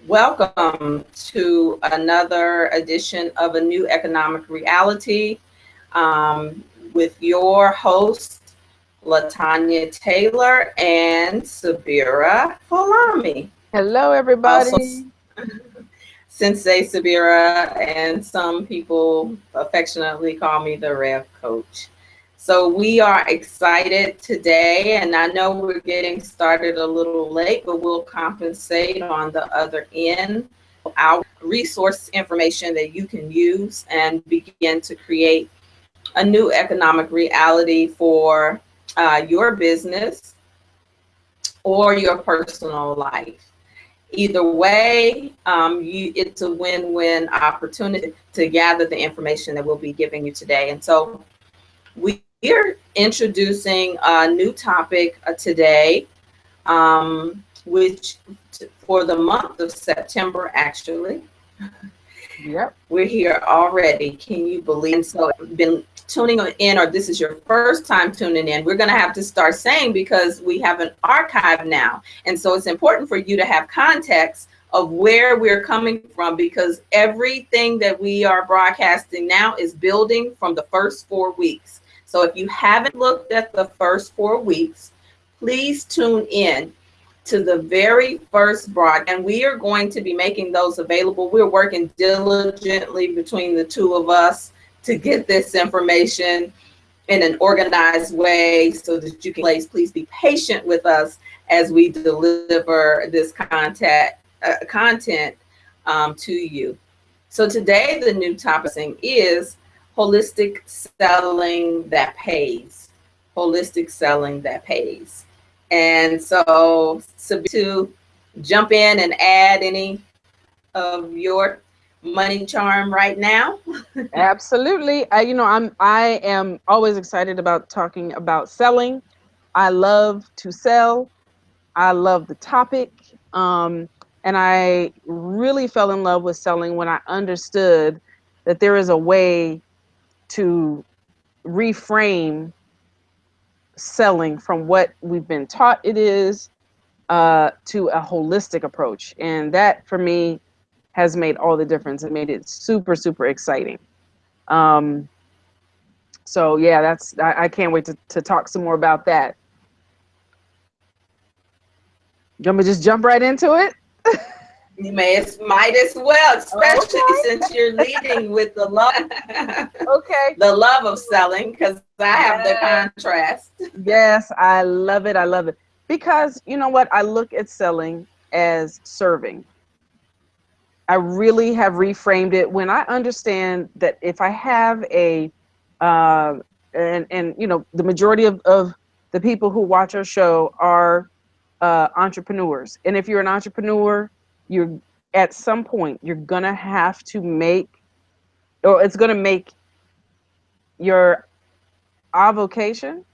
Welcome to another edition of A New Economic Reality with your host, LaTanya Taylor and Sabira Falami. Hello, Also, everybody. Sensei Sabira, and some people affectionately call me the Rev Coach. So we are excited today, and I know we're getting started a little late, but we'll compensate on the other end. Our resource information that you can use and begin to create a new economic reality for your business or your personal life. Either way, it's a win-win opportunity to gather the information that we'll be giving you today. And so we're introducing a new topic today, which for the month of September, actually. Yep. We're here already. Can you believe? And so, been tuning in, or this is your first time tuning in, we're going to have to start saying because we have an archive now. And so, it's important for you to have context of where we're coming from because everything that we are broadcasting now is building from the first 4 weeks. So, if you haven't looked at the first 4 weeks, please tune in to the very first broadcast, and we are going to be making those available. We're working diligently between the two of us to get this information in an organized way so that you can please be patient with us as we deliver this content to you. So today the new topic is holistic selling that pays. Holistic selling that pays. And so to jump in and add any of your money charm right now. Absolutely. I am always excited about talking about selling. I love to sell. I love the topic. And I really fell in love with selling when I understood that there is a way to reframe selling from what we've been taught it is to a holistic approach. And that for me has made all the difference. It made it super, super exciting. So yeah, I can't wait to talk some more about that. You want me to just jump right into it? You might as well, especially since you're leading with the love. Okay. The love of selling, because I have the contrast. Yes, I love it. I love it. Because you know what? I look at selling as serving. I really have reframed it when I understand that if I have and you know, the majority of the people who watch our show are entrepreneurs. And if you're an entrepreneur, you're at some point, you're going to have to make, or it's going to make your avocation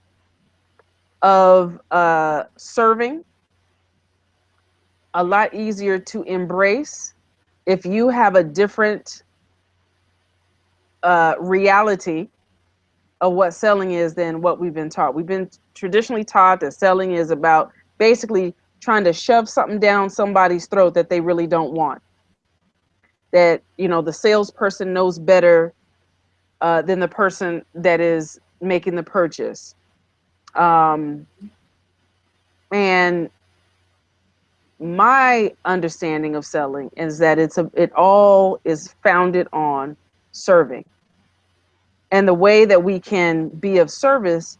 of serving a lot easier to embrace if you have a different reality of what selling is than what we've been taught. We've been traditionally taught that selling is about basically trying to shove something down somebody's throat that they really don't want. That, you know, the salesperson knows better than the person that is making the purchase. And my understanding of selling is that it all is founded on serving. And the way that we can be of service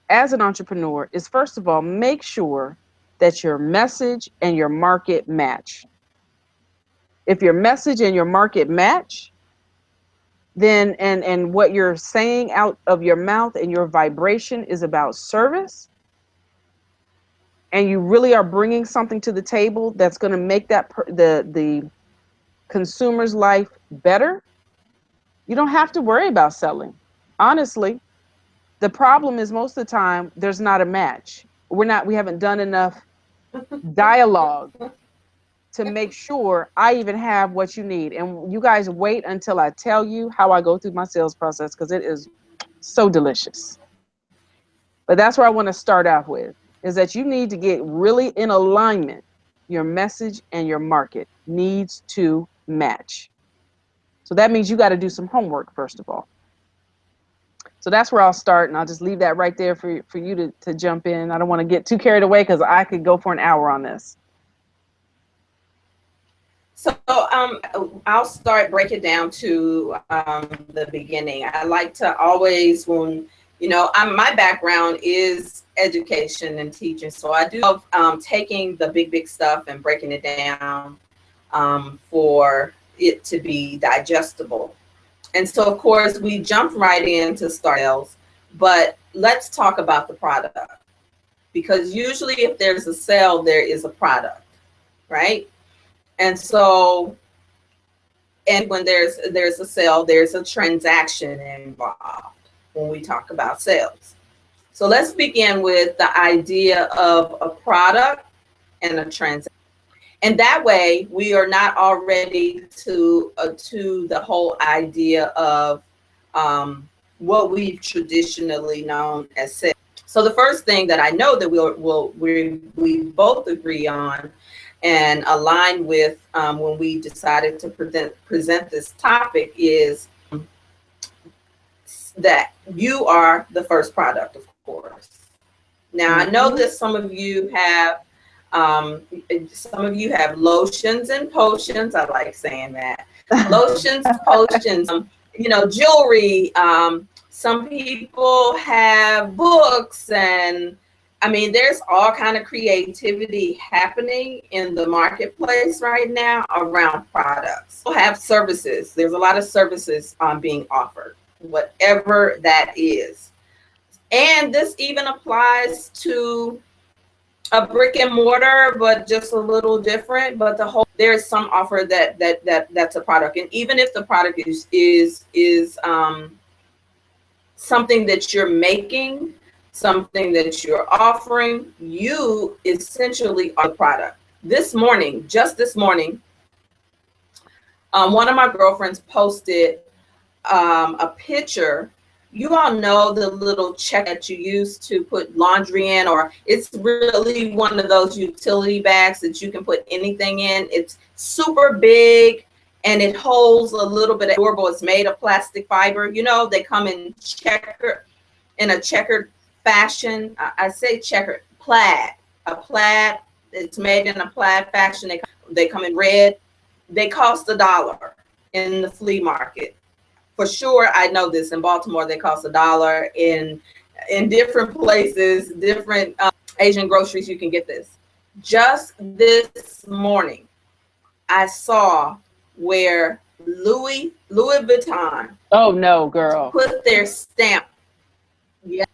as an entrepreneur is, first of all, make sure that your message and your market match. If your message and your market match, then and what you're saying out of your mouth and your vibration is about service, and you really are bringing something to the table that's going to make that the consumer's life better, you don't have to worry about selling. Honestly, the problem is most of the time there's not a match. We haven't done enough dialogue to make sure I even have what you need. And you guys wait until I tell you how I go through my sales process, because it is so delicious. But that's where I want to start off with, is that you need to get really in alignment your message, and your market needs to match. So that means you got to do some homework, first of all. So that's where I'll start, and I'll just leave that right there for you to jump in. I don't want to get too carried away because I could go for an hour on this. So I'll start break it down to the beginning. I like to always, when my background is education and teaching, so I do love taking the big stuff and breaking it down for it to be digestible. And so, of course, we jumped right into start sales, but let's talk about the product, because usually if there's a sale, there is a product, right? And so, and when there's a sale, there's a transaction involved when we talk about sales. So let's begin with the idea of a product and a transaction. And that way we are not already to the whole idea of what we've traditionally known as sales. So the first thing that I know that we both agree on and align with when we decided to present this topic is that you are the first product, of course. Now, I know that some of you have lotions and potions. I like saying that. Lotions, potions, jewelry. Some people have books, and I mean, there's all kind of creativity happening in the marketplace right now around products. We'll have services. There's a lot of services being offered, whatever that is. And this even applies to a brick and mortar, but just a little different. But there's some offer that's a product, and even if the product is something that you're making, something that you're offering, you essentially are the product. Just this morning, one of my girlfriends posted a picture. You all know the little check that you use to put laundry in, or it's really one of those utility bags that you can put anything in. It's super big and it holds a little bit of durable. It's made of plastic fiber. They come in a checkered fashion. I say checkered, plaid. A plaid. It's made in a plaid fashion. They come in red. They cost $1 in the flea market. For sure, I know this. In Baltimore, they cost $1. In different places, different Asian groceries, you can get this. Just this morning, I saw where Louis Vuitton. Oh no, girl! Put their stamp. Yeah,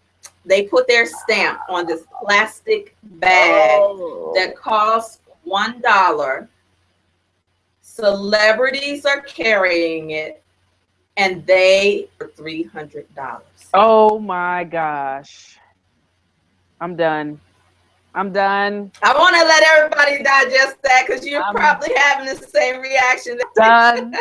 they put their stamp on this plastic bag that costs $1. Celebrities are carrying it, and they are $300. Oh my gosh! I'm done. I want to let everybody digest that, because you're probably having the same reaction. Done.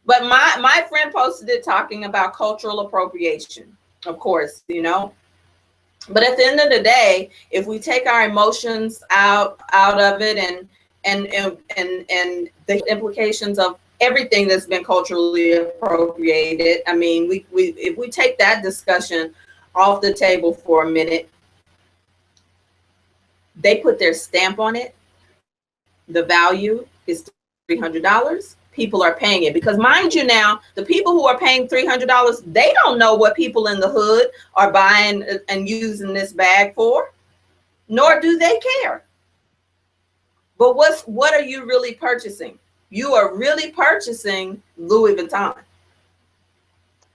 But my friend posted it talking about cultural appropriation, of course, But at the end of the day, if we take our emotions out of it and the implications of everything that's been culturally appropriated, I mean, if we take that discussion off the table for a minute, they put their stamp on it. The value is $300. People are paying it because, mind you, now the people who are paying $300, they don't know what people in the hood are buying and using this bag for, nor do they care. But what are you really purchasing? You are really purchasing Louis Vuitton.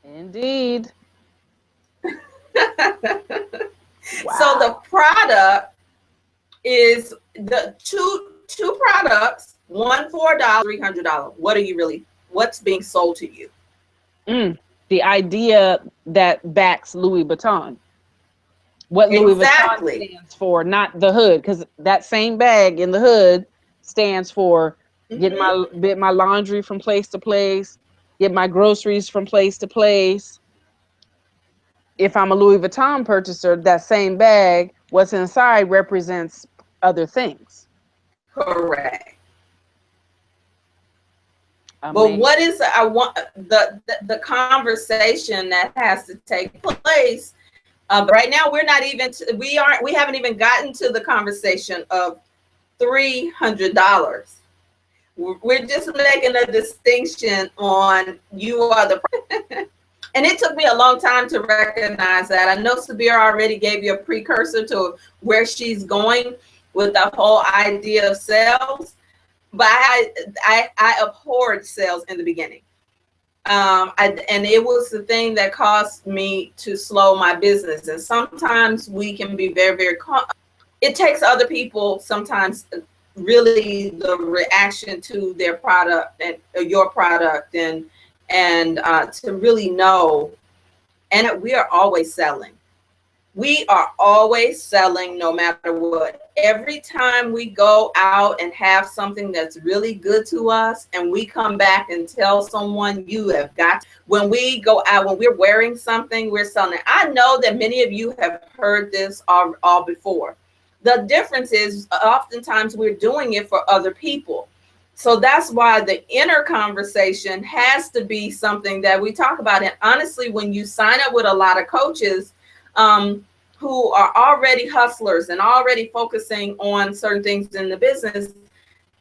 Indeed. Wow. So the product is the two products, one for $1, $300. What's being sold to you? The idea that backs Louis Vuitton. What Louis Vuitton stands for, not the hood, because that same bag in the hood stands for get my laundry from place to place, get my groceries from place to place. If I'm a Louis Vuitton purchaser, that same bag, what's inside represents other things. Correct. I But mean, what is I want the conversation that has to take place? Right now, we're not even we haven't even gotten to the conversation of $300. We're just making a distinction on you are the and it took me a long time to recognize that. I know Sabir already gave you a precursor to where she's going with the whole idea of sales, but I abhorred sales in the beginning. And it was the thing that caused me to slow my business. And sometimes we can be very, very, it takes other people sometimes really the reaction to their product and your product and to really know. And we are always selling. We are always selling no matter what. Every time we go out and have something that's really good to us and we come back and tell someone you have got, when we go out, when we're wearing something, we're selling it. I know that many of you have heard this all before. The difference is oftentimes we're doing it for other people. So that's why the inner conversation has to be something that we talk about. And honestly, when you sign up with a lot of coaches, who are already hustlers and already focusing on certain things in the business,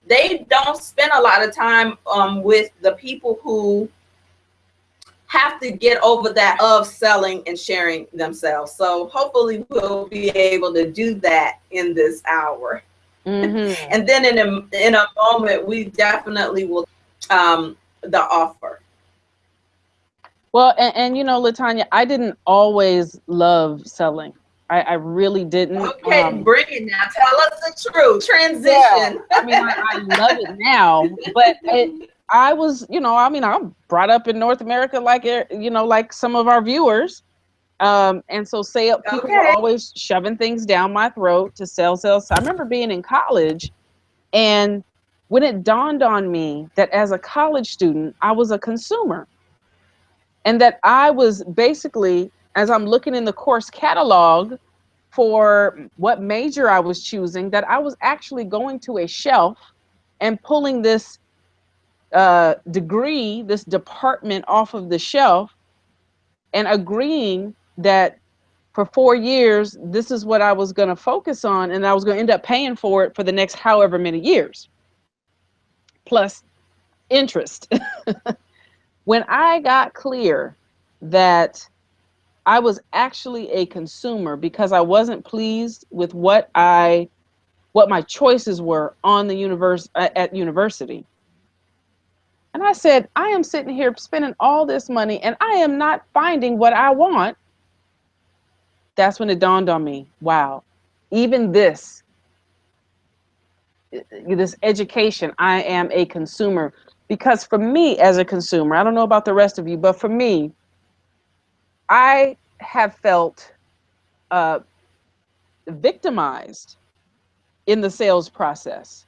they don't spend a lot of time with the people who have to get over that of selling and sharing themselves. So hopefully we'll be able to do that in this hour. mm-hmm. And then in a moment, we definitely will the offer. Well, and you know, Latanya, I didn't always love selling. I really didn't. Okay, bring it now. Tell us the truth. Transition. Yeah, I mean, I love it now, but I was, you know, I mean, I'm brought up in North America, like, you know, like some of our viewers. And so people were always shoving things down my throat to sell. So I remember being in college, and when it dawned on me that as a college student, I was a consumer. And that I was basically, as I'm looking in the course catalog for what major I was choosing, that I was actually going to a shelf and pulling this degree, this department off of the shelf and agreeing that for 4 years, this is what I was going to focus on. And I was going to end up paying for it for the next however many years, plus interest. When I got clear that I was actually a consumer because I wasn't pleased with what my choices were on the at university. And I said, I am sitting here spending all this money and I am not finding what I want. That's when it dawned on me, wow, even this education, I am a consumer. Because for me as a consumer, I don't know about the rest of you, but for me, I have felt victimized in the sales process.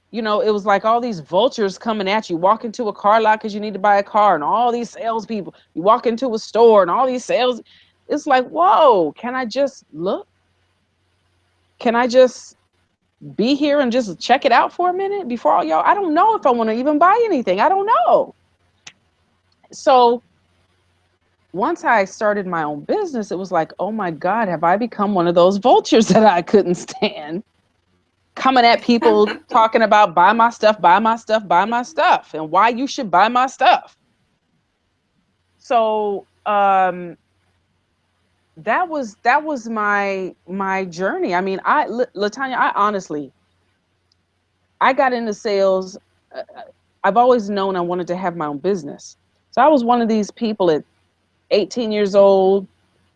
You know, it was like all these vultures coming at you. Walk into a car lot because you need to buy a car, and all these salespeople. You walk into a store, and all these sales. It's like, whoa! Can I just look? Can I just be here and just check it out for a minute before all y'all? I don't know if I want to even buy anything. I don't know. So once I started my own business, it was like, oh my God, have I become one of those vultures that I couldn't stand? Coming at people talking about buy my stuff, buy my stuff, buy my stuff, and why you should buy my stuff. So that was my journey. I mean, Latanya, I honestly, I got into sales. I've always known I wanted to have my own business. So I was one of these people at 18 years old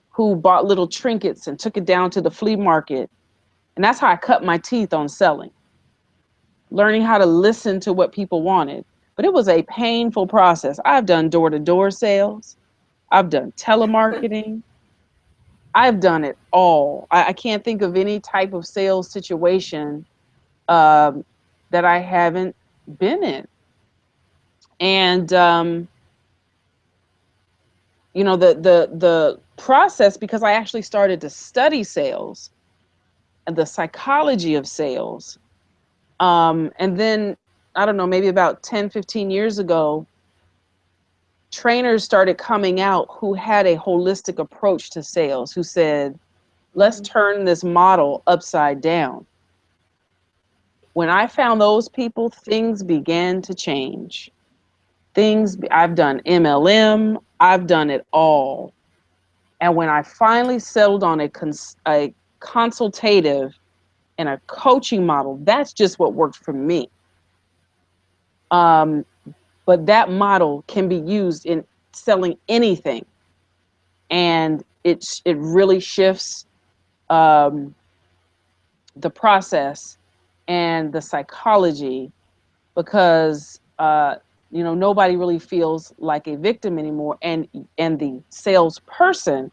who bought little trinkets and took it down to the flea market. And that's how I cut my teeth on selling, learning how to listen to what people wanted. But it was a painful process. I've done door-to-door sales. I've done telemarketing. I've done it all. I can't think of any type of sales situation that I haven't been in. And the process, because I actually started to study sales, the psychology of sales. And then, I don't know, maybe about 10, 15 years ago, trainers started coming out who had a holistic approach to sales, who said, let's turn this model upside down. When I found those people, things began to change. I've done MLM, I've done it all. And when I finally settled on a consultative and a coaching model, that's just what worked for me. But that model can be used in selling anything, and it really shifts the process and the psychology, because nobody really feels like a victim anymore, and the salesperson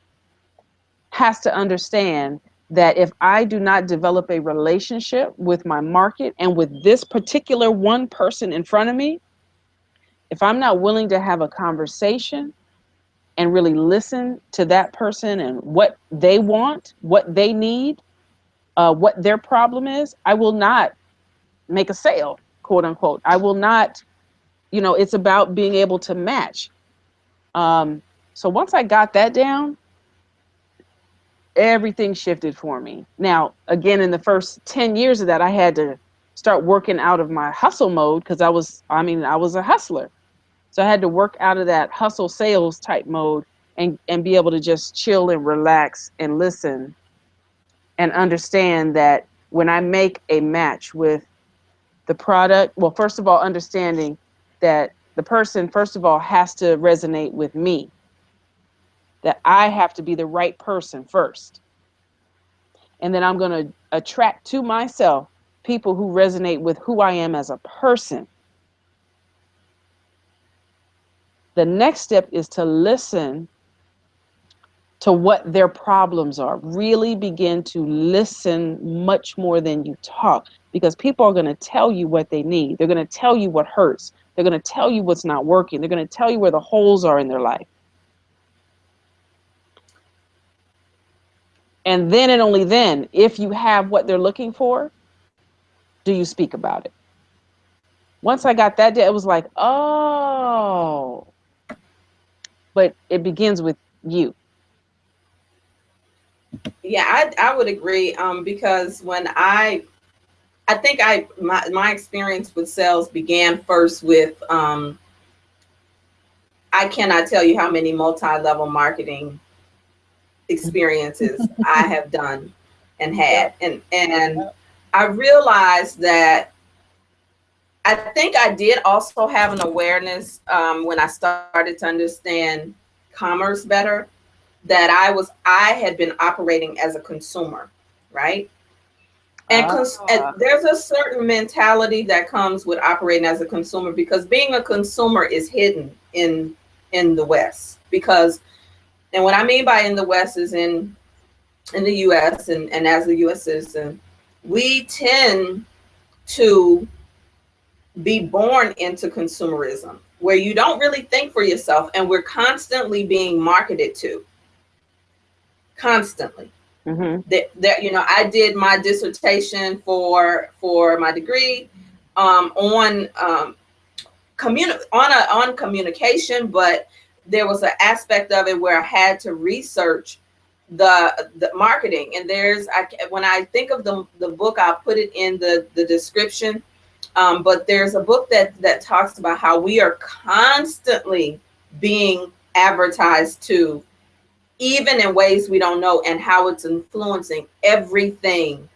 has to understand that if I do not develop a relationship with my market and with this particular one person in front of me, if I'm not willing to have a conversation and really listen to that person and what they want, what they need, what their problem is, I will not make a sale, quote unquote. I will not, it's about being able to match. So once I got that down, everything shifted for me. Now, again, in the first 10 years of that, I had to start working out of my hustle mode, because I was a hustler. So I had to work out of that hustle sales type mode and be able to just chill and relax and listen and understand that when I make a match with the product, well, first of all, understanding that the person, first of all, has to resonate with me, that I have to be the right person first. And then I'm going to attract to myself people who resonate with who I am as a person. The next step is to listen to what their problems are. Really begin to listen much more than you talk, because people are going to tell you what they need. They're going to tell you what hurts. They're going to tell you what's not working. They're going to tell you where the holes are in their life. And then and only then, if you have what they're looking for, do you speak about it. Once I got that, it was like, oh, but it begins with you. Yeah, I would agree. Because when I think my experience with sales began first with, I cannot tell you how many multi-level marketing experiences I have done and had. And I realized that I think I did also have an awareness, when I started to understand commerce better, that I had been operating as a consumer, right? And there's a certain mentality that comes with operating as a consumer, because being a consumer is hidden in the West. Because, and what I mean by in the West is in the US, and as a US citizen, we tend to be born into consumerism, where you don't really think for yourself, and we're constantly being marketed to. Constantly. Mm-hmm. That I did my dissertation for my degree on communication, but there was an aspect of it where I had to research the marketing. And when I think of the book, I'll put it in the description. But there's a book that talks about how we are constantly being advertised to, even in ways we don't know, and how it's influencing everything,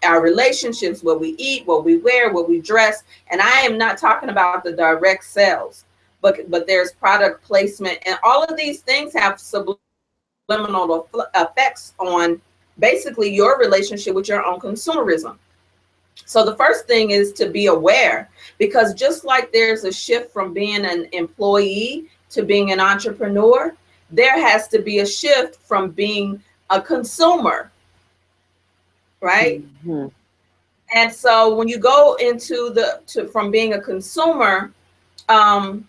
our relationships, what we eat, what we wear, what we dress. And I am not talking about the direct sales, but there's product placement, and all of these things have subliminal effects on basically your relationship with your own consumerism. So the first thing is to be aware, because just like there's a shift from being an employee to being an entrepreneur, there has to be a shift from being a consumer, right? Mm-hmm. And so when you go into from being a consumer, I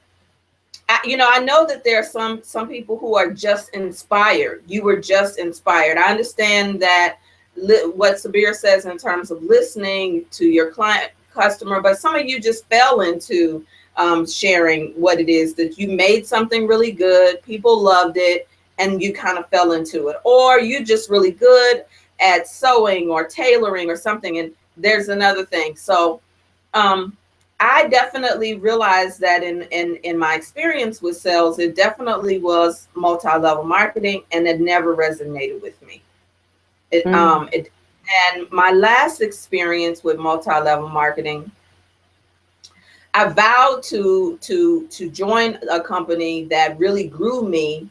know that there are some people who are just inspired. You were just inspired. I understand that what Sabir says in terms of listening to your client customer, but some of you just fell into sharing what it is that you made something really good, people loved it, and you kind of fell into it, or you just really good at sewing or tailoring or something, and there's another thing. So I definitely realized that in my experience with sales, it definitely was multi-level marketing, and it never resonated with me. And my last experience with multi-level marketing, I vowed to join a company that really grew me,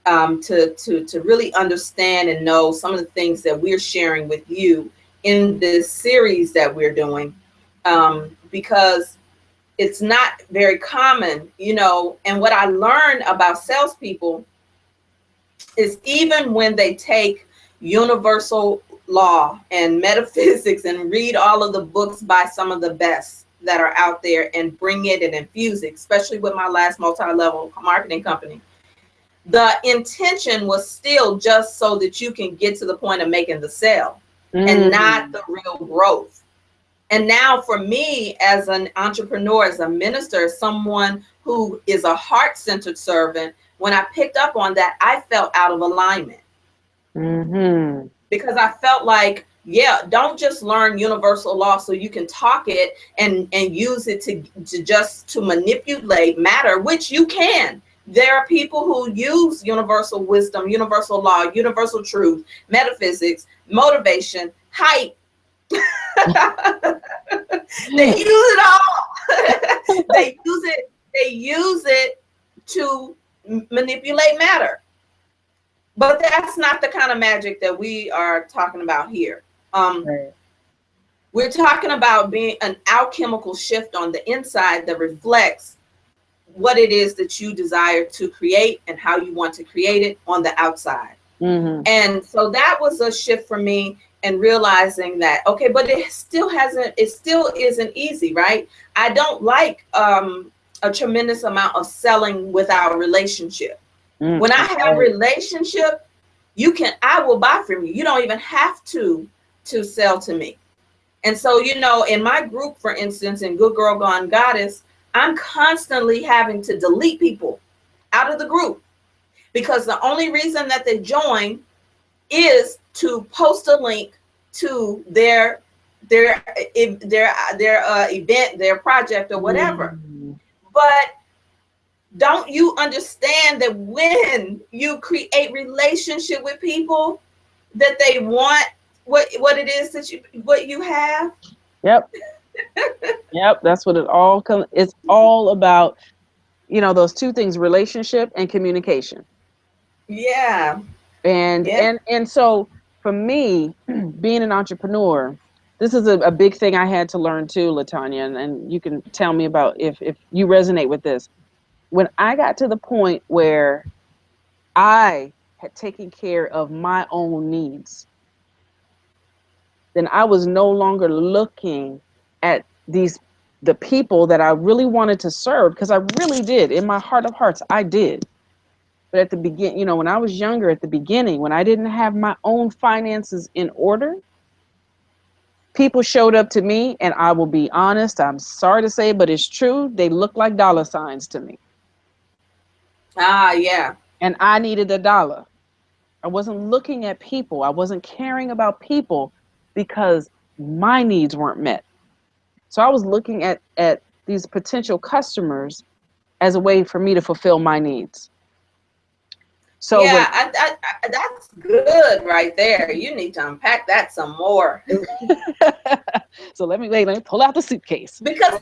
to really understand and know some of the things that we're sharing with you in this series that we're doing, because it's not very common, and what I learned about salespeople is even when they take universal law and metaphysics and read all of the books by some of the best that are out there and bring it and infuse it, especially with my last multi-level marketing company, the intention was still just so that you can get to the point of making the sale and not the real growth. And now for me as an entrepreneur, as a minister, someone who is a heart-centered servant, when I picked up on that, I felt out of alignment. Because I felt like, don't just learn universal law so you can talk it and use it to manipulate matter, which you can. There are people who use universal wisdom, universal law, universal truth, metaphysics, motivation, hype. They use it all. They use it to manipulate matter. But that's not the kind of magic that we are talking about here. Right. We're talking about being an alchemical shift on the inside that reflects what it is that you desire to create and how you want to create it on the outside. And so that was a shift for me, and realizing that, okay, but it still isn't easy, right? I don't like a tremendous amount of selling without relationship. When I have relationship, I will buy from you. You don't even have to sell to me. And so, in my group, for instance, in Good Girl Gone Goddess, I'm constantly having to delete people out of the group, because the only reason that they join is to post a link to their event, their project, or whatever. But don't you understand that when you create relationship with people, that they want what it is that you have? Yep. That's what it all comes. It's all about, those two things: relationship and communication. And so for me, being an entrepreneur, this is a big thing I had to learn too, LaTonia, and you can tell me about if you resonate with this. When I got to the point where I had taken care of my own needs, then I was no longer looking at the people that I really wanted to serve, because I really did. In my heart of hearts, I did. But at the beginning, when I was younger, at the beginning, when I didn't have my own finances in order, people showed up to me, and I will be honest, I'm sorry to say, but it's true. They looked like dollar signs to me. Yeah. And I needed $1. I wasn't looking at people. I wasn't caring about people because my needs weren't met. So I was looking at these potential customers as a way for me to fulfill my needs. So that's good right there. You need to unpack that some more. So let me pull out the suitcase. Because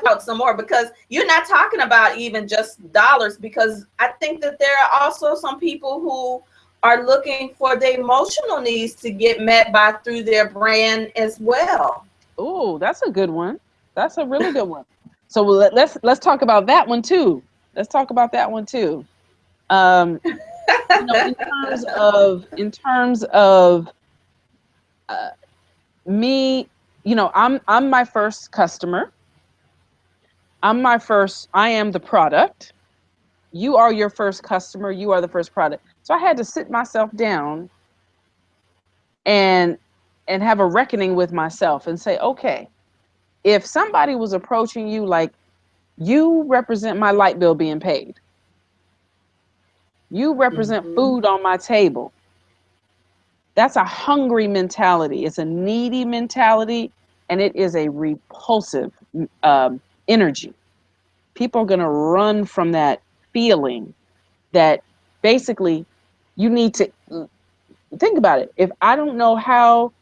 about some more, because you're not talking about even just dollars, because I think that there are also some people who are looking for the emotional needs to get met through their brand as well. Oh, that's a good one. That's a really good one. So let's talk about that one too. In terms of me, I'm my first customer. I am the product. You are your first customer. You are the first product. So I had to sit myself down and have a reckoning with myself and say, okay, if somebody was approaching you like, you represent my light bill being paid, you represent food on my table, that's a hungry mentality. It's a needy mentality, and it is a repulsive energy. People are going to run from that feeling that basically you need to think about it. If I don't know how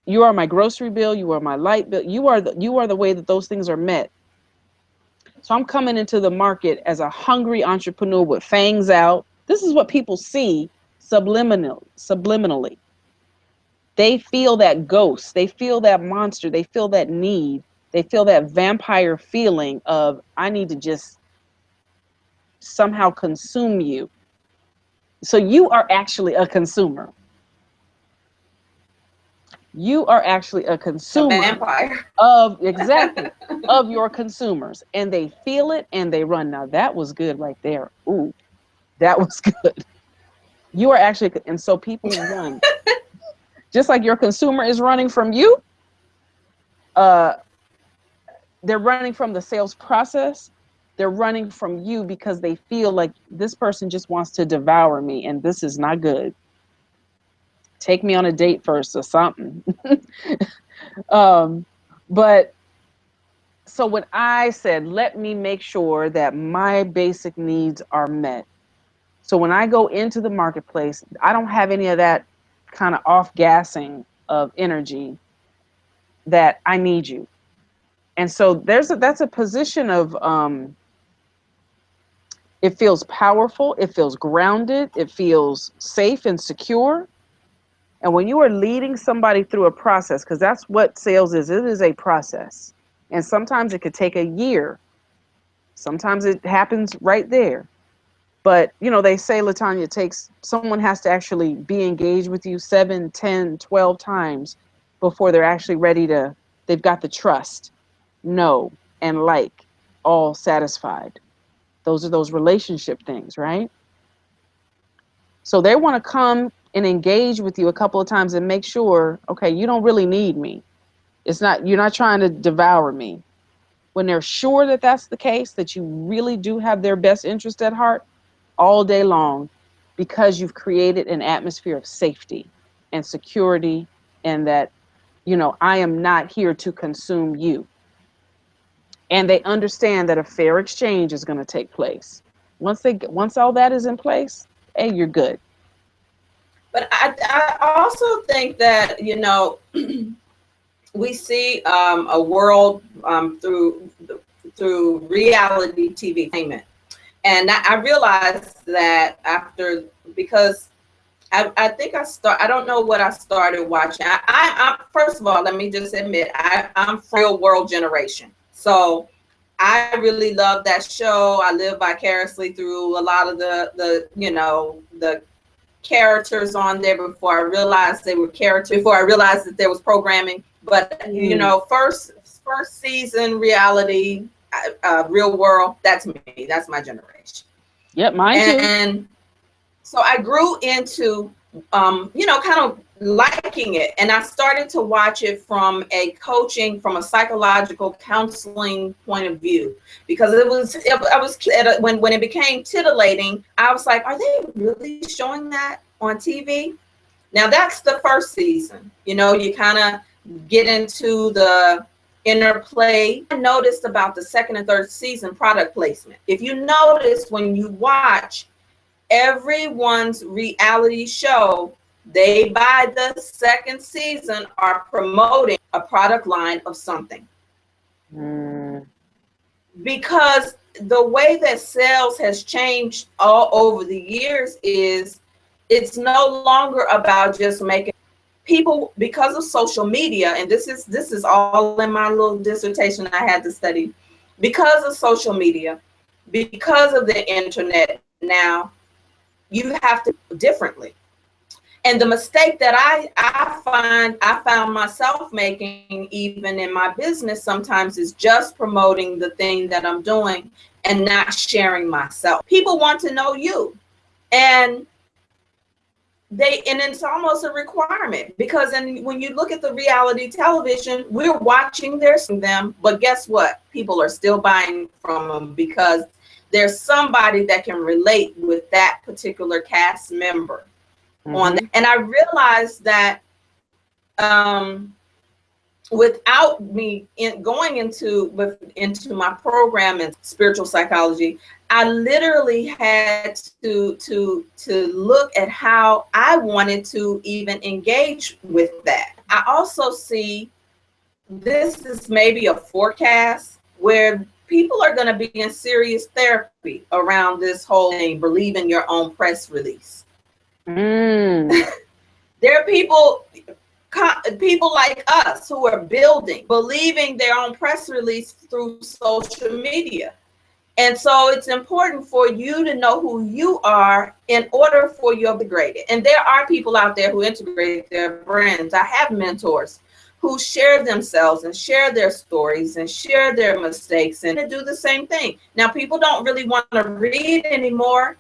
you are my grocery bill, you are my light bill, you are the way that those things are met. So I'm coming into the market as a hungry entrepreneur with fangs out. This is what people see subliminally. They feel that ghost, they feel that monster, they feel that need, they feel that vampire feeling of, I need to just somehow consume you. So you are actually a consumer. You are actually a consumer. A vampire. Exactly, of your consumers. And they feel it and they run. Now that was good right there. Ooh, that was good. You are actually, and so people run. Just like your consumer is running from you, they're running from the sales process. They're running from you because they feel like this person just wants to devour me, and this is not good. Take me on a date first or something. But so when I said, let me make sure that my basic needs are met. So when I go into the marketplace, I don't have any of that kind of off gassing of energy that I need you. And so that's a position of, it feels powerful, it feels grounded, it feels safe and secure. And when you are leading somebody through a process, because that's what sales is, it is a process. And sometimes it could take a year. Sometimes it happens right there. But, they say, LaTonya, someone has to actually be engaged with you 7, 10, 12 times before they're actually they've got the trust, know, and like, all satisfied. Those are those relationship things, right? So they want to come and engage with you a couple of times and make sure, okay, you don't really need me. You're not trying to devour me. When they're sure that that's the case, that you really do have their best interest at heart, all day long, because you've created an atmosphere of safety and security, and that, I am not here to consume you. And they understand that a fair exchange is going to take place. Once all that is in place, hey, you're good. But I also think that, we see a world through reality TV entertainment. And I realized that because I think I don't know what I started watching. I first of all, let me just admit, I'm from real world generation. So I really love that show. I live vicariously through a lot of the characters on there before I realized they were characters, before I realized that there was programming. But, first season reality, real world, that's me. That's my generation. Yep, mine too. And so I grew into, kind of liking it. And I started to watch it from a psychological counseling point of view, because when it became titillating, I was like, are they really showing that on TV? Now that's the first season. You kind of get into the interplay. I noticed about the second and third season product placement. If you notice, when you watch everyone's reality show, they by the second season are promoting a product line of something. Because the way that sales has changed all over the years is, it's no longer about just making people, because of social media, and this is all in my little dissertation I had to study. Because of social media, because of the internet, now you have to differently. And the mistake that I found myself making, even in my business sometimes, is just promoting the thing that I'm doing and not sharing myself. People want to know you. And and it's almost a requirement, because when you look at the reality television, we're watching them, but guess what? People are still buying from them because there's somebody that can relate with that particular cast member on that. And I realized that without me going into my program in spiritual psychology, I literally had to look at how I wanted to even engage with that. I also see this is maybe a forecast where people are going to be in serious therapy around this whole thing, believe in your own press release. There are people like us who are believing their own press release through social media. And so it's important for you to know who you are in order for you to integrate it. And there are people out there who integrate their brands. I have mentors who share themselves and share their stories and share their mistakes and do the same thing. Now, people don't really want to read anymore.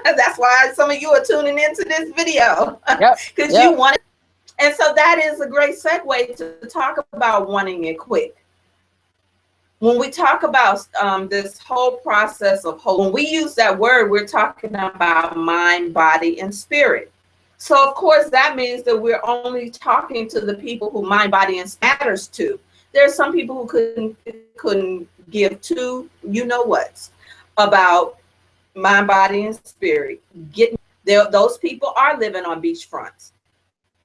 That's why some of you are tuning into this video, because you want it. And so that is a great segue to talk about wanting it quick. When we talk about this whole process of hope, when we use that word, we're talking about mind, body, and spirit. So of course that means that we're only talking to the people who mind, body, and matters to. There's some people who couldn't give two whats about mind, body, and spirit. Those people are living on beachfronts.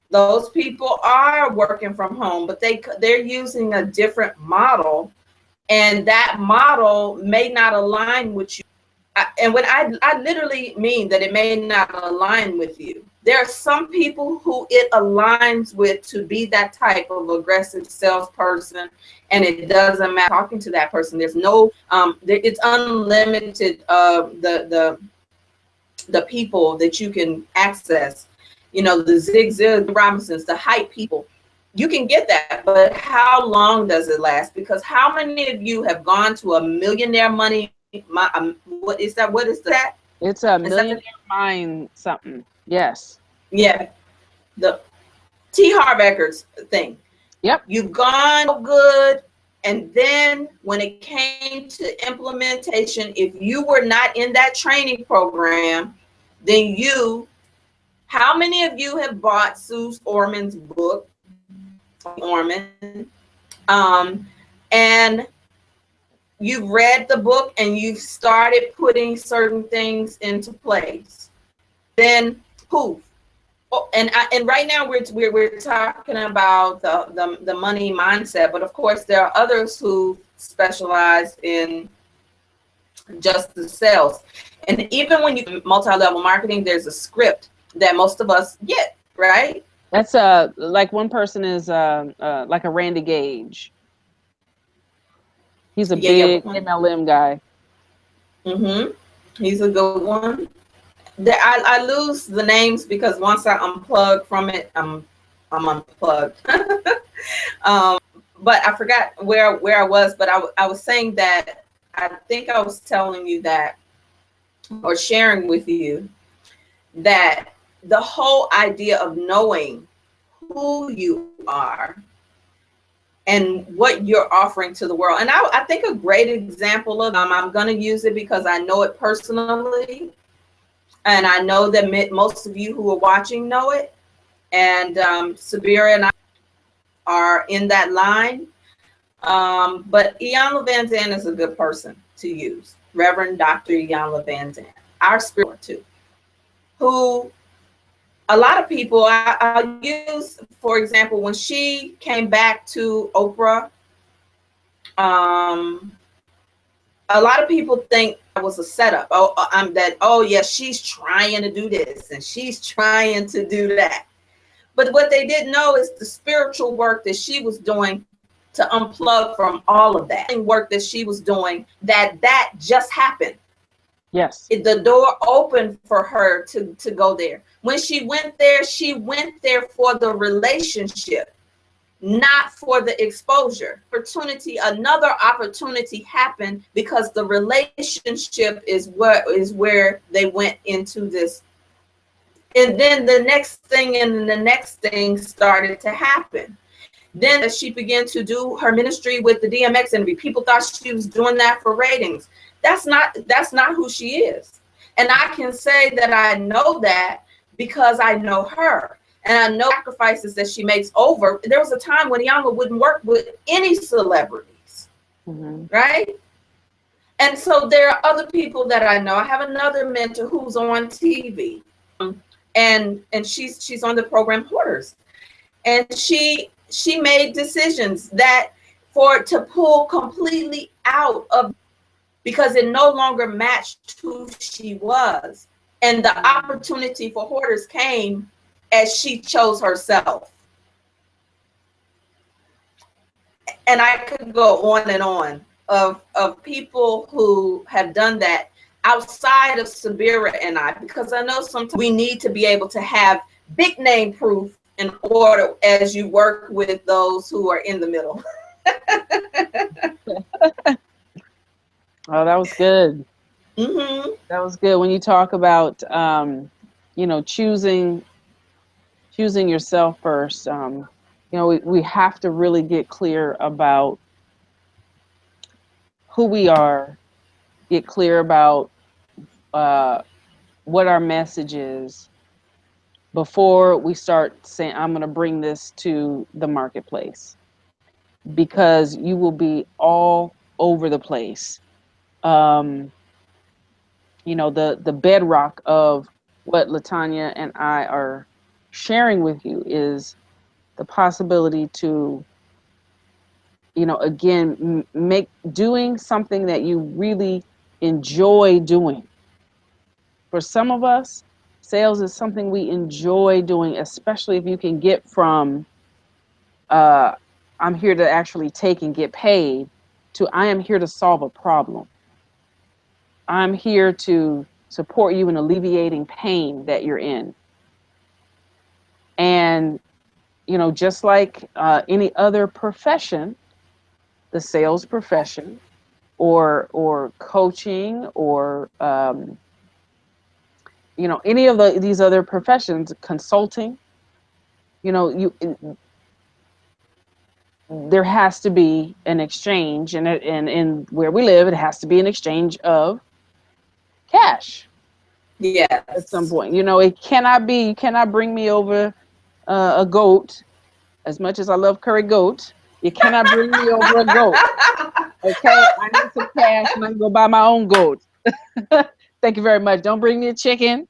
Those people are working from home, but they're using a different model, and that model may not align with you. And when I literally mean that it may not align with you. There are some people who it aligns with to be that type of aggressive salesperson, and it doesn't matter talking to that person. There's no it's unlimited the people that you can access. The Zig Robinsons, the hype people, you can get that, but how long does it last? Because how many of you have gone to a Millionaire Money? What is that? What is that? It's a Millionaire Mind something. Yes. Yeah. The T. Harv Eker's thing. Yep. You've gone good. And then when it came to implementation, if you were not in that training program, then how many of you have bought Sue Orman's book, and you've read the book and you've started putting certain things into place? Then poof. Oh, and right now we're talking about the money mindset, but of course there are others who specialize in just the sales. And even when you do multi-level marketing, there's a script that most of us get, right? That's like one person is like a Randy Gage. He's a big MLM guy. He's a good one. I lose the names because once I unplug from it, I'm unplugged. But I forgot where I was. But I was saying that I think I was telling you that, or sharing with you, that the whole idea of knowing who you are and what you're offering to the world. And I think a great example of I'm going to use it because I know it personally. And I know that most of you who are watching know it. And Sabira and I are in that line. But Iyanla Vanzant is a good person to use. Reverend Dr. Iyanla Vanzant, our spiritual too, who a lot of people, I'll use, for example, when she came back to Oprah, a lot of people think it was a setup. Oh yes, she's trying to do this and she's trying to do that. But what they didn't know is the spiritual work that she was doing to unplug from all of that work that she was doing, that just happened. Yes. The door opened for her to go there. When she went there for the relationship, not for the exposure. Another opportunity happened because the relationship is where they went into this And then the next thing and the next thing started to happen. Then as she began to do her ministry with the DMX interview, people thought she was doing that for ratings. That's not who she is. And I can say that I know that because I know her. And I know sacrifices that she makes over. There was a time when Yama wouldn't work with any celebrities, right? And so there are other people that I know. I have another mentor who's on TV, and she's on the program Hoarders, and she made decisions that to pull completely out of, because it no longer matched who she was, and the opportunity for Hoarders came as she chose herself. And I could go on and on of people who have done that outside of Sabira and I, because I know sometimes we need to be able to have big name proof in order as you work with those who are in the middle. Oh, that was good. That was good. When you talk about, choosing yourself first, we have to really get clear about who we are, get clear about what our message is before we start saying, I'm going to bring this to the marketplace, because you will be all over the place. The bedrock of what LaTonya and I are sharing with you is the possibility to, again, doing something that you really enjoy doing. For some of us, sales is something we enjoy doing, especially if you can get from I'm here to actually take and get paid to I am here to solve a problem. I'm here to support you in alleviating pain that you're in. And, just like any other profession, the sales profession or coaching or, any of these other professions, consulting, there has to be an exchange, and in where we live, it has to be an exchange of cash. Yeah. At some point, it cannot be. You cannot bring me over a goat. As much as I love curry goat, you cannot bring me over a goat. Okay, I need some cash, and I can go buy my own goat. Thank you very much. Don't bring me a chicken.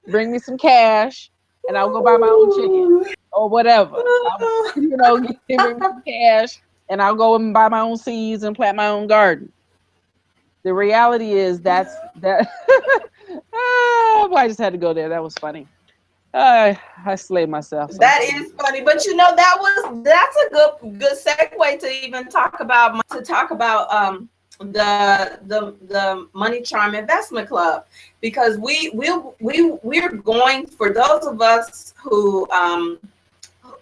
Bring me some cash, and I'll go buy my own chicken or whatever. Give me some cash, and I'll go and buy my own seeds and plant my own garden. The reality is that. Oh, I just had to go there. That was funny. I slayed myself. That is funny, but that's a good segue to even talk about the Money Charm Investment Club, because we're going, for those of us who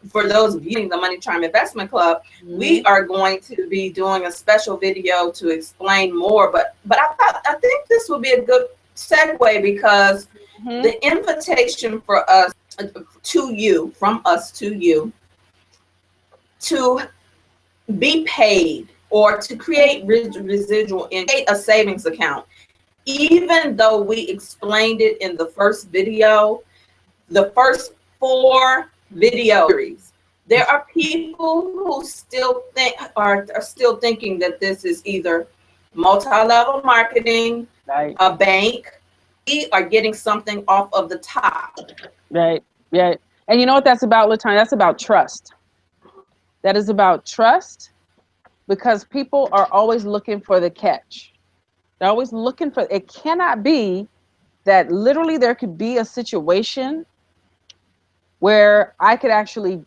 for those viewing the Money Charm Investment Club, we are going to be doing a special video to explain more. But I think this will be a good segue, because the invitation for us to you, from us to you, to be paid or to create residual and create a savings account. Even though we explained it in the first video, the first 4 videos, there are people who still are still thinking that this is either multi-level marketing, right, a bank. We are getting something off of the top. Right. And you know what that's about, LaTonya? That's about trust. That is about trust, because people are always looking for the catch. They're always looking for, it cannot be that literally there could be a situation where I could actually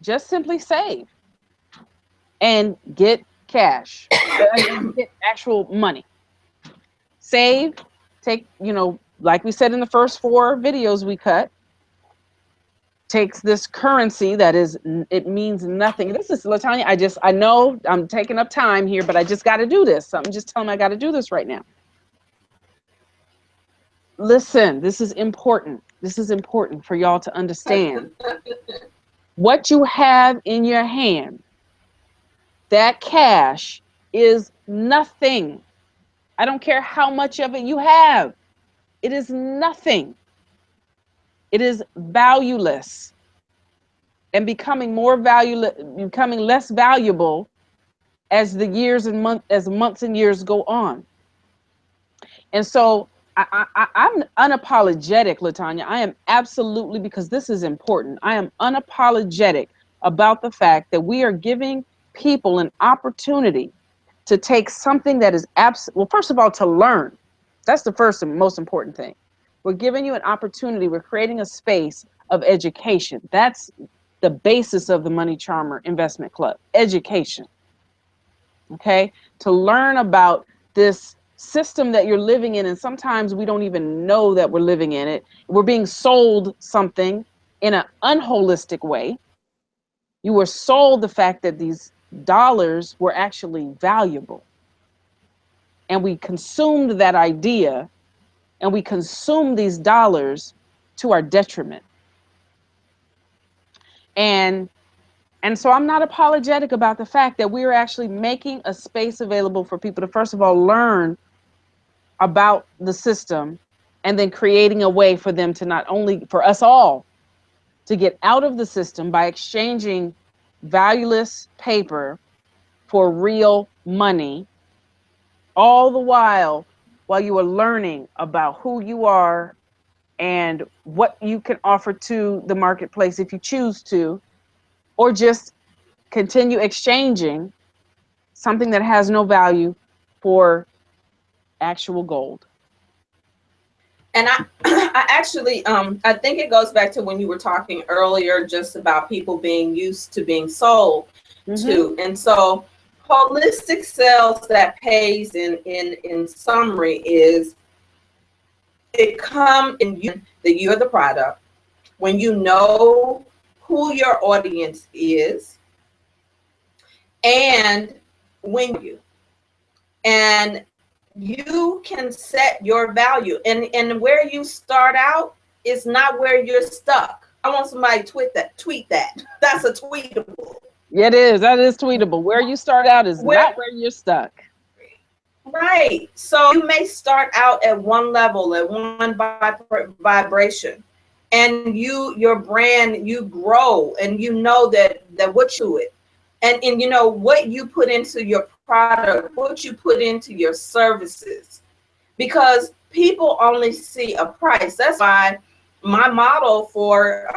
just simply save and get cash, and get actual money. Save, take, like we said in the first 4 videos we cut, takes this currency that is, it means nothing. This is, LaTonya, I know I'm taking up time here, but I just got to do this. Something just tell me I got to do this right now. Listen, this is important. This is important for y'all to understand. What you have in your hand, that cash is nothing. I don't care how much of it you have. It is nothing. It is valueless and becoming less valuable as the years and months and years go on. And so I'm unapologetic, LaTonya. I am absolutely, because this is important, I am unapologetic about the fact that we are giving people an opportunity to take something that is well, first of all, to learn. That's the first and most important thing. We're giving you an opportunity. We're creating a space of education. That's the basis of the Money Charmer Investment Club, education. Okay? To learn about this system that you're living in, and sometimes we don't even know that we're living in it. We're being sold something in an unholistic way. You were sold the fact that these dollars were actually valuable. And we consumed that idea, and we consumed these dollars to our detriment. And so I'm not apologetic about the fact that we are actually making a space available for people to, first of all, learn about the system, and then creating a way for them to not only, for us all, to get out of the system by exchanging valueless paper for real money, all the while you are learning about who you are and what you can offer to the marketplace if you choose to, or just continue exchanging something that has no value for actual gold. And I actually, I think it goes back to when you were talking earlier, just about people being used to being sold to. And so holistic sales that pays in summary is, it come in you're the product, when you know who your audience is, and when you can set your value, and where you start out is not where you're stuck. I want somebody to tweet that. That's a tweetable. It is. That is tweetable. Where you start out is not where you're stuck. Right. So you may start out at one level, at one vibration, and your brand, you grow, and you know that what you it, and you know what you put into your product, what you put into your services, because people only see a price. That's why my model for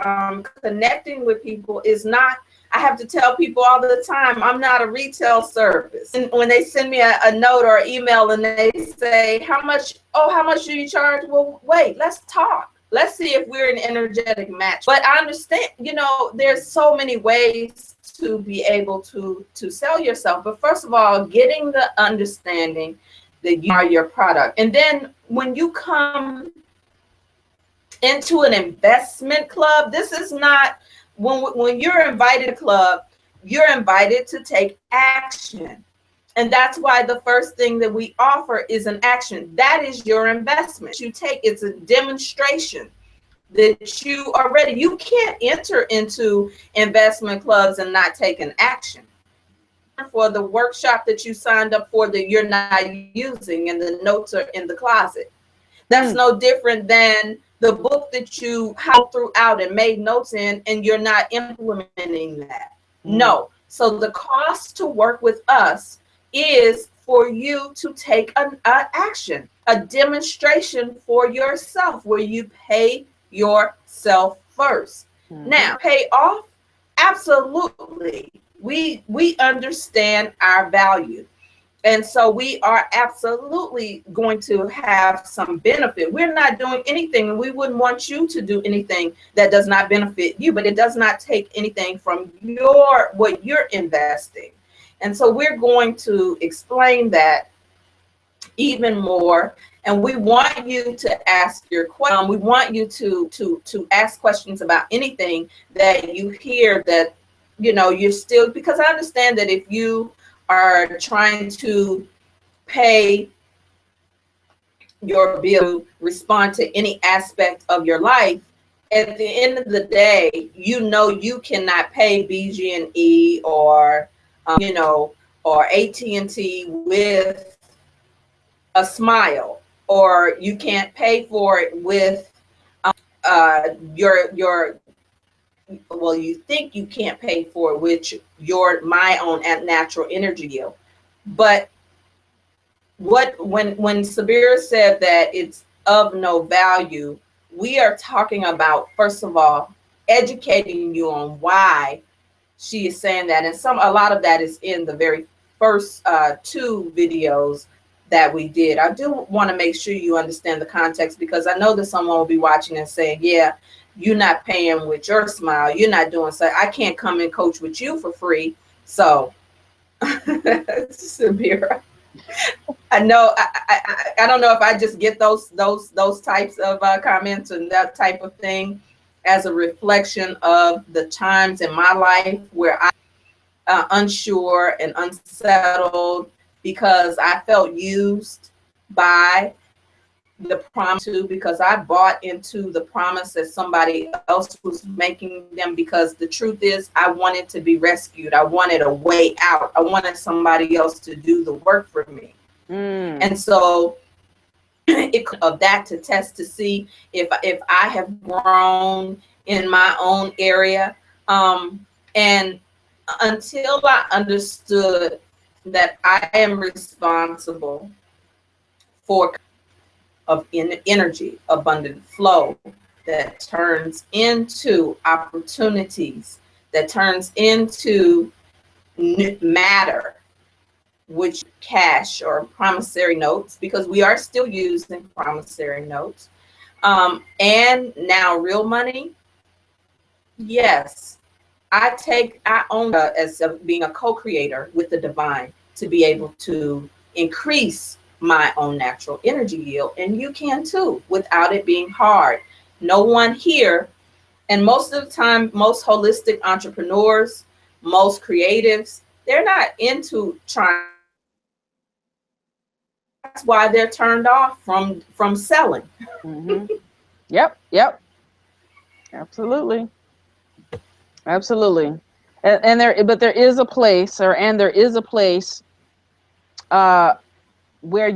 connecting with people is not, I have to tell people all the time, I'm not a retail service. And when they send me a note or email and they say, how much do you charge? Well, wait, let's talk. Let's see if we're an energetic match. But I understand, there's so many ways to be able to sell yourself. But first of all, getting the understanding that you are your product. And then when you come into an investment club, this is not, when you're invited to club, you're invited to take action. And that's why the first thing that we offer is an action. That is your investment. You take, it's a demonstration that you are ready. You can't enter into investment clubs and not take an action. For the workshop that you signed up for that you're not using and the notes are in the closet. That's no different than the book that you held throughout and made notes in and you're not implementing that. No. So the cost to work with us is for you to take an action, a demonstration for yourself where you pay yourself first. Now, pay off? Absolutely. We understand our value. And so we are absolutely going to have some benefit. We're not doing anything, and we wouldn't want you to do anything that does not benefit you, but it does not take anything from what you're investing. And so we're going to explain that even more. And we want you to ask your question. We want you to ask questions about anything that you hear that, you're still, because I understand that if you are trying to pay your ability to respond to any aspect of your life, at the end of the day, you know you cannot pay BG&E or or AT&T with a smile, or you can't pay for it with your well, you think you can't pay for it with your my own natural energy yield. But when Sabira said that it's of no value, we are talking about, first of all, educating you on why she is saying that. And a lot of that is in the very first two videos that we did. I do want to make sure you understand the context, because I know that someone will be watching and saying, yeah, you're not paying with your smile, you're not doing so, I can't come and coach with you for free. So Sabira, I know I don't know if I just get those types of comments and that type of thing as a reflection of the times in my life where I unsure and unsettled because I felt used by the promise to, because I bought into the promise that somebody else was making them, because the truth is I wanted to be rescued. I wanted a way out. I wanted somebody else to do the work for me. And so of that to test to see if I have grown in my own area. And until I understood that I am responsible for energy, abundant flow that turns into opportunities, that turns into matter, which cash or promissory notes, because we are still using promissory notes, and now real money. Yes, I own as being a co-creator with the divine to be able to increase my own natural energy yield, and you can too without it being hard. No one here, and most of the time, most holistic entrepreneurs, most creatives, they're not into trying. That's why they're turned off from selling. Yep. Absolutely. And there is a place, where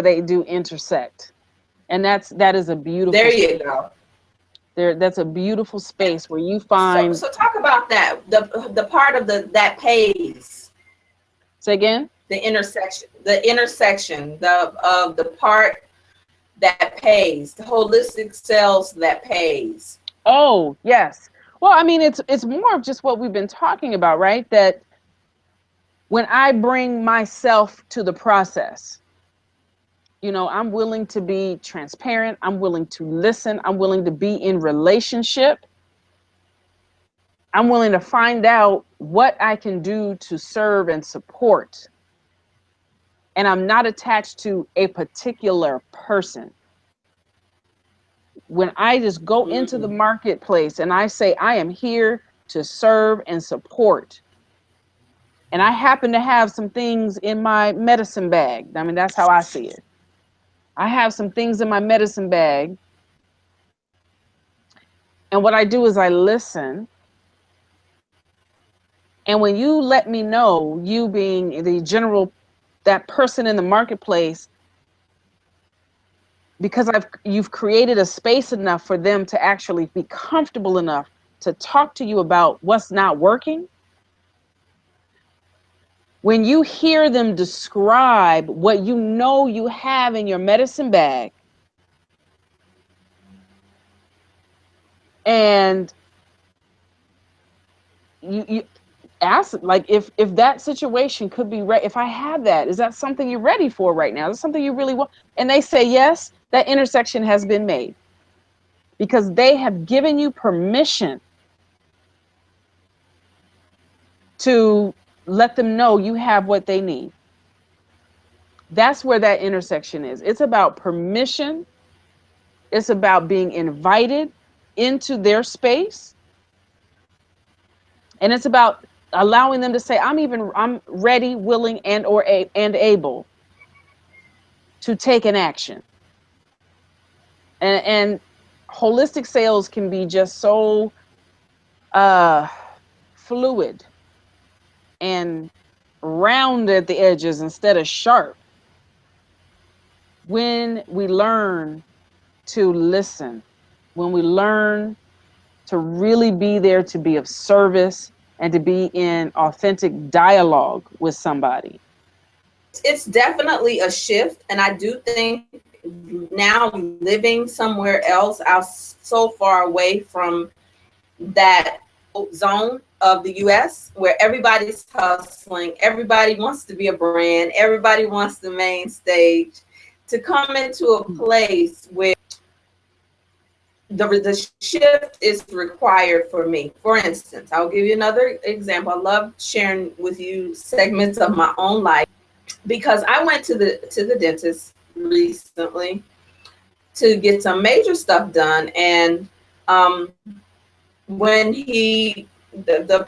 they do intersect, and that is a beautiful. There you go. That's a beautiful space where you find. So talk about that. The part of that pays. Say again. The intersection of the part that pays, the holistic cells that pays. Oh yes. Well, I mean, it's more of just what we've been talking about, right? That when I bring myself to the process, I'm willing to be transparent. I'm willing to listen. I'm willing to be in relationship. I'm willing to find out what I can do to serve and support. And I'm not attached to a particular person. When I just go into the marketplace and I say, I am here to serve and support, and I happen to have some things in my medicine bag. I mean, that's how I see it. I have some things in my medicine bag. And what I do is I listen. And when you let me know, you being that person in the marketplace, because you've created a space enough for them to actually be comfortable enough to talk to you about what's not working. When you hear them describe what you have in your medicine bag, and you ask, like, if that situation could be if I have that, is that something you're ready for right now? Is it something you really want? And they say yes, that intersection has been made, because they have given you permission to let them know you have what they need. That's where that intersection is. It's about permission. It's about being invited into their space. And it's about allowing them to say, I'm ready, willing, and able. to take an action. And holistic sales can be just so fluid and round at the edges instead of sharp when we learn to listen, when we learn to really be there to be of service and to be in authentic dialogue with somebody. It's definitely a shift, and I do think now living somewhere else, I'm so far away from that zone of the US where everybody's hustling, everybody wants to be a brand, everybody wants the main stage, to come into a place where the shift is required for me. For instance, I'll give you another example. I love sharing with you segments of my own life, because I went to the dentist recently to get some major stuff done, and when the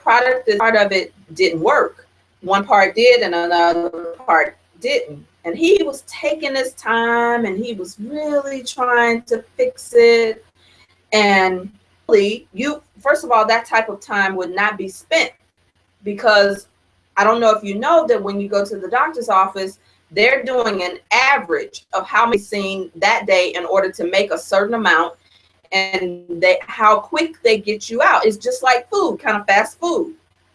product, part of it didn't work. One part did and another part didn't. And he was taking his time and he was really trying to fix it. And first of all, that type of time would not be spent, because I don't know if you know that when you go to the doctor's office, they're doing an average of how many seen that day in order to make a certain amount, and how quick they get you out. It's just like food, kind of fast food.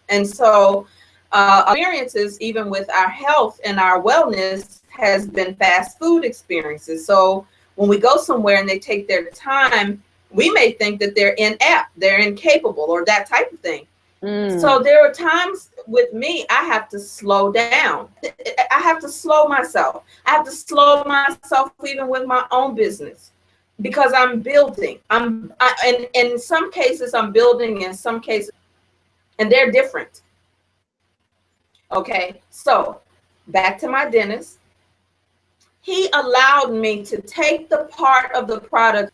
And so experiences, even with our health and our wellness, has been fast food experiences. So when we go somewhere and they take their time, we may think that they're inept, they're incapable, or that type of thing. So there are times with me, I have to slow down. I have to slow myself. I have to slow myself even with my own business, because I'm building. And in some cases I'm building, in some cases, and they're different. Okay, so back to my dentist. He allowed me to take the part of the product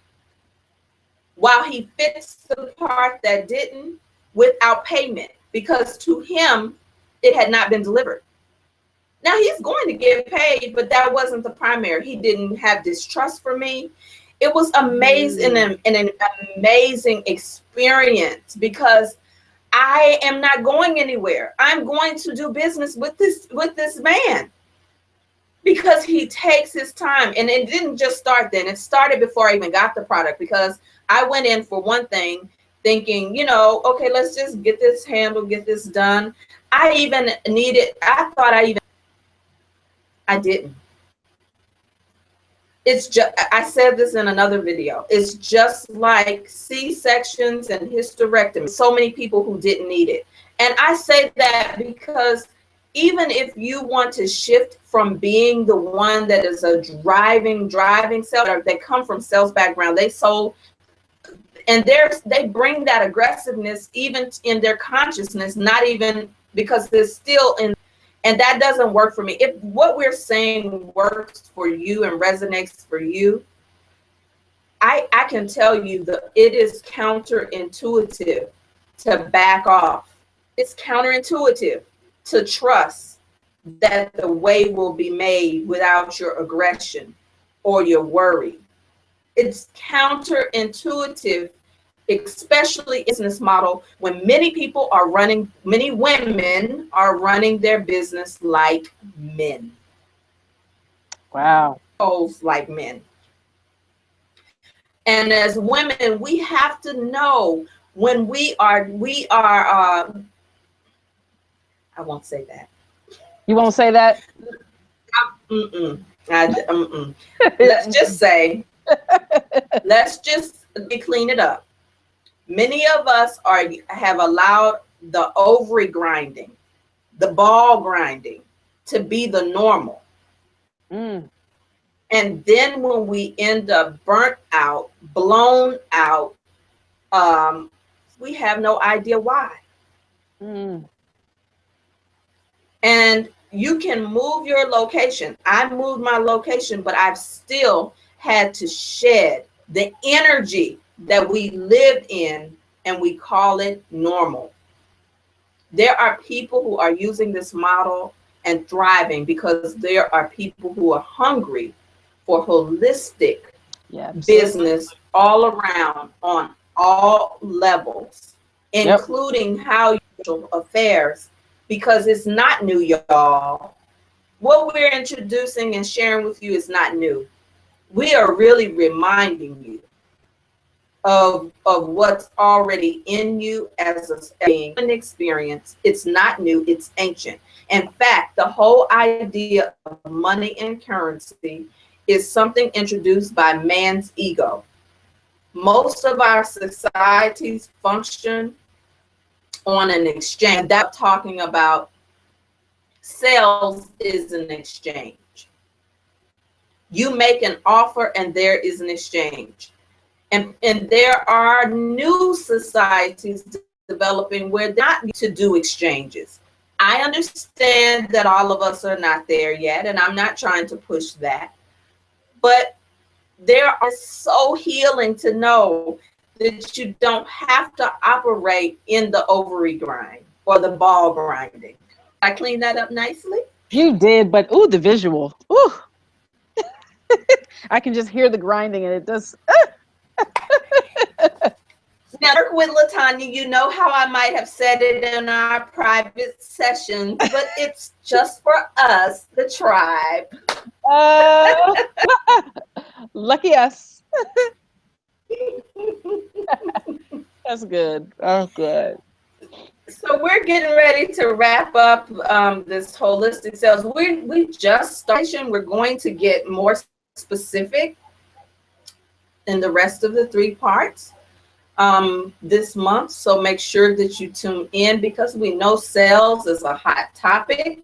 while he fixed the part that didn't, without payment, because to him it had not been delivered. Now he's going to get paid, but that wasn't the primary. He didn't have distrust for me. It was amazing, and an amazing experience, because I am not going anywhere. I'm going to do business with this man, because he takes his time. And it didn't just start then. It started before I even got the product, because I went in for one thing thinking, okay, let's just get this handled, get this done. I didn't. It's just, I said this in another video, it's just like C-sections and hysterectomy. So many people who didn't need it. And I say that because even if you want to shift from being the one that is a driving seller, that come from sales background, they sold, and they bring that aggressiveness even in their consciousness, not even because they're still in. And that doesn't work for me. If what we're saying works for you and resonates for you, I can tell you that it is counterintuitive to back off. It's counterintuitive to trust that the way will be made without your aggression or your worry. It's counterintuitive, especially in business model, when many women are running their business like men. Wow. Like men. And as women, we have to know when we are I won't say that. You won't say that? Let's just say, let's just clean it up. Many of us have allowed the ovary grinding, the ball grinding, to be the normal. And then when we end up burnt out, blown out, we have no idea why. And you can move your location. I moved my location, but I've still had to shed the energy that we lived in, and we call it normal. There are people who are using this model and thriving, because there are people who are hungry for holistic Yeah, business all around on all levels, including how your affairs, because it's not new, y'all. What we're introducing and sharing with you is not new. We are really reminding you of what's already in you as an experience. It's not new, it's ancient. In fact, the whole idea of money and currency is something introduced by man's ego. Most of our societies function on an exchange. That talking about sales is an exchange. You make an offer and there is an exchange. And there are new societies developing where they're not to do exchanges. I understand that all of us are not there yet, and I'm not trying to push that. But there are so healing to know that you don't have to operate in the ovary grind or the ball grinding. I cleaned that up nicely. you did, but ooh, the visual. Ooh. I can just hear the grinding and it does. Now, work with LaTonya, you know how I might have said it in our private sessions, but it's just for us, the tribe. Lucky us. That's good. Oh, good. So we're getting ready to wrap up this holistic sales. We just started. We're going to get more specific in the rest of the 3 parts this month. So make sure that you tune in, because we know sales is a hot topic.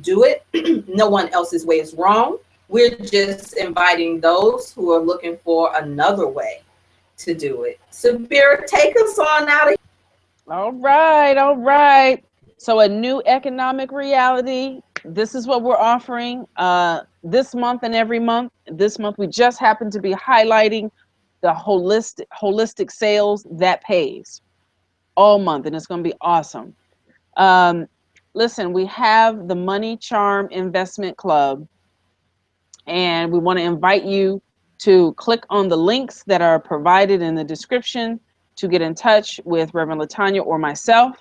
Do it. No one else's way is wrong. We're just inviting those who are looking for another way to do it. Sabira, take us on out of here. All right, all right. So a new economic reality. This is what we're offering this month and every month. This month we just happen to be highlighting the holistic sales that pays all month, and it's going to be awesome. Listen, we have the Money Charm Investment Club, and we want to invite you to click on the links that are provided in the description to get in touch with Reverend LaTonya or myself,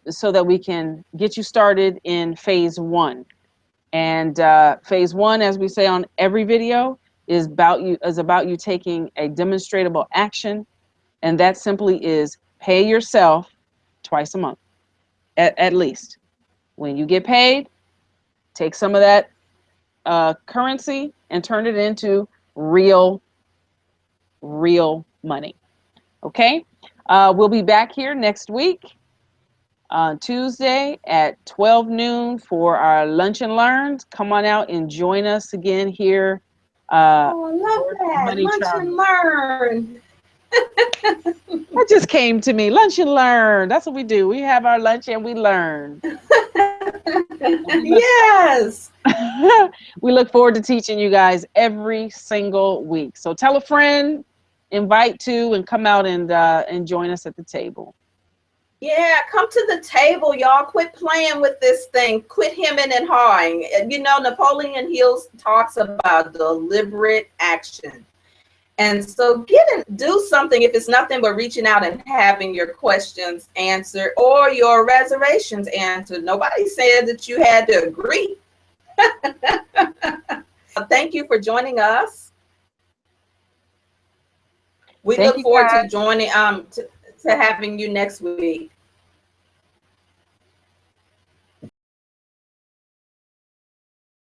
so that we can get you started in phase 1. And phase 1, as we say on every video, is about you taking a demonstrable action, and that simply is pay yourself twice a month, at least. When you get paid, take some of that currency and turn it into real money. Okay, we'll be back here next week on Tuesday at 12 noon for our Lunch and Learns. Come on out and join us again here. I love that. Lunch and Learn. That just came to me. Lunch and Learn. That's what we do. We have our lunch and we learn. Yes. We look forward to teaching you guys every single week. So tell a friend, invite to, and come out and join us at the table. Yeah, come to the table, y'all. Quit playing with this thing. Quit hemming and hawing. You know, Napoleon Hill talks about deliberate action. And so do something, if it's nothing but reaching out and having your questions answered or your reservations answered. Nobody said that you had to agree. Thank you for joining us. We look forward to joining to having you next week.